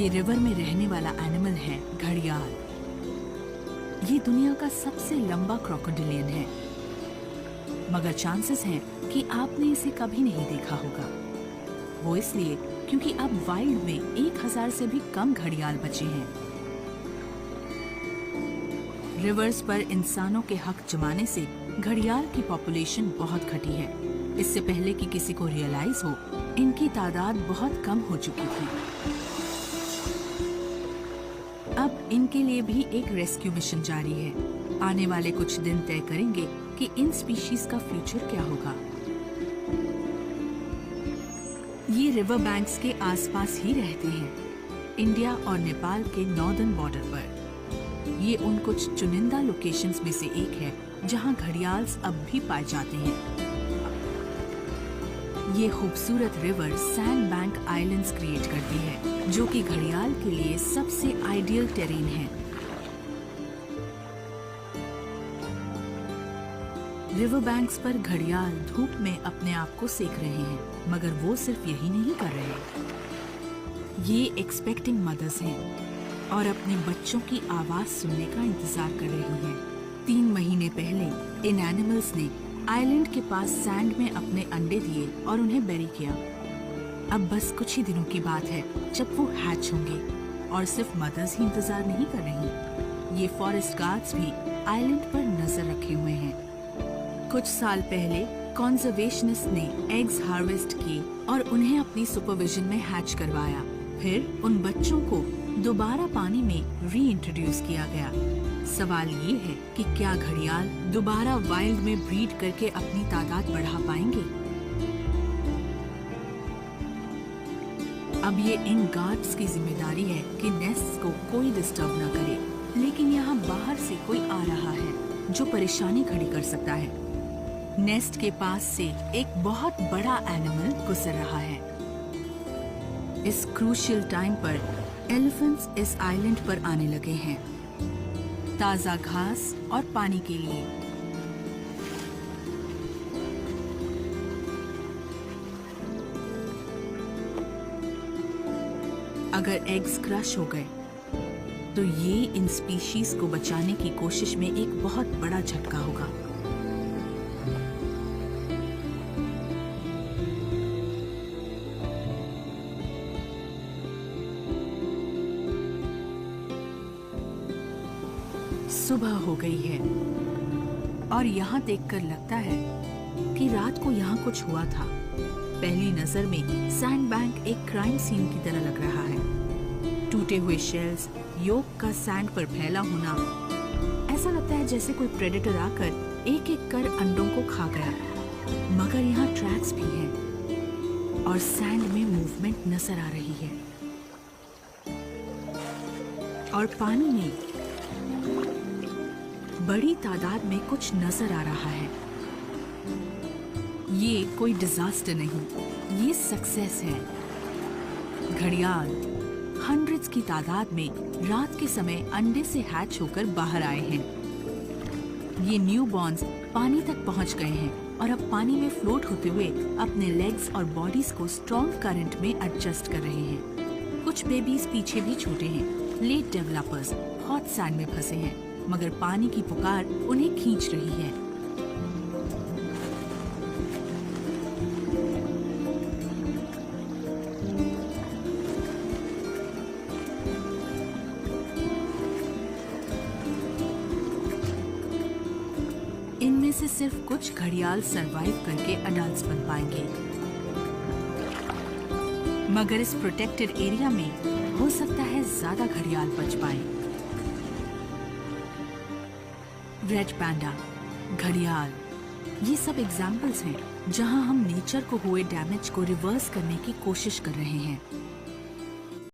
ये रिवर में रहने वाला एनिमल है घड़ियाल। ये दुनिया का सबसे लंबा क्रोकोडिलियन है, मगर चांसेस हैं कि आपने इसे कभी नहीं देखा होगा। वो इसलिए क्योंकि अब वाइल्ड में 1000 से भी कम घड़ियाल बचे हैं। रिवर्स पर इंसानों के हक जमाने से घड़ियाल की पॉपुलेशन बहुत घटी है। इससे पहले कि किसी को रियलाइज हो, इनकी तादाद बहुत कम हो चुकी थी। अब इनके लिए भी एक रेस्क्यू मिशन जारी है। आने वाले कुछ दिन तय करेंगे कि इन स्पीशीज का फ्यूचर क्या होगा। ये रिवर बैंक्स के आसपास ही रहते हैं, इंडिया और नेपाल के नॉर्दर्न बॉर्डर पर। ये उन कुछ चुनिंदा लोकेशंस में से एक है जहां घड़ियाल्स अब भी पाए जाते हैं। ये खूबसूरत river sand bank islands create करती है, जो कि घड़ियाल के लिए सबसे आइडियल टेरेन है। रिवर बैंक्स पर घड़ियाल धूप में अपने आप को सेक रहे हैं, मगर वो सिर्फ यही नहीं कर रहे। ये एक्सपेक्टिंग मदर्स हैं और अपने बच्चों की आवाज सुनने का इंतजार कर रही हैं। 3 महीने पहले इन एनिमल्स ने आइलैंड के पास सैंड में अपने अंडे दिए और उन्हें बेरी किया। अब बस कुछ ही दिनों की बात है जब वो हैच होंगे, और सिर्फ मदर्स ही इंतजार नहीं कर रही। ये फॉरेस्ट गार्ड्स भी आइलैंड पर नजर रखे हुए हैं। कुछ साल पहले कंजर्वेशनिस्ट ने एग्स हार्वेस्ट किए और उन्हें अपनी सुपरविजन में हैच करवाया। फिर उन बच्चों को दोबारा पानी में रीइंट्रोड्यूस किया गया। सवाल ये है कि क्या घड़ियाल दोबारा वाइल्ड में ब्रीड करके अपनी तादाद बढ़ा पाएंगे? अब ये इन गार्ड्स की जिम्मेदारी है कि नेस्ट को कोई डिस्टर्ब न करे, लेकिन यहाँ बाहर से कोई आ रहा है जो परेशानी खड़ी कर सकता है। नेस्ट के पास से एक बहुत बड़ा एनिमल गुजर रहा है। इस क्रूशियल टाइम पर एलिफेंट्स इस आइलैंड पर आने लगे हैं, ताजा घास और पानी के लिए। अगर एग्स क्रश हो गए तो ये इन स्पीशीज को बचाने की कोशिश में एक बहुत बड़ा झटका होगा। सुबह हो गई है और यहाँ देखकर लगता है कि रात को यहाँ कुछ हुआ था। पहली नजर में सैंड बैंक एक क्राइम सीन की तरह लग रहा है। टूटे हुए शेल्स, योक का सैंड पर फैला होना, ऐसा लगता है जैसे कोई प्रेडेटर आकर एक एक कर अंडों को खा गया। मगर यहाँ ट्रैक्स भी हैं और सैंड में मूवमेंट नजर आ रही है, और पानी में बड़ी तादाद में कुछ नजर आ रहा है। ये कोई डिजास्टर नहीं, ये सक्सेस है। घड़ियाल हंड्रेड्स की तादाद में रात के समय अंडे से हैच होकर बाहर आए हैं। ये न्यू बॉर्न्स पानी तक पहुंच गए हैं और अब पानी में फ्लोट होते हुए अपने लेग्स और बॉडीज को स्ट्रॉन्ग करंट में एडजस्ट कर रहे हैं। कुछ बेबीज पीछे भी छोटे हैं। लेट डेवलपर्स हॉट सैंड में फंसे हैं, मगर पानी की पुकार उन्हें खींच रही है। इनमें से सिर्फ कुछ घड़ियाल सरवाइव करके अडल्ट्स बन पाएंगे, मगर इस प्रोटेक्टेड एरिया में हो सकता है ज्यादा घड़ियाल बच पाए। रेड पैंडा, घड़ियाल, ये सब एग्जाम्पल्स हैं जहां हम नेचर को हुए डैमेज को रिवर्स करने की कोशिश कर रहे हैं।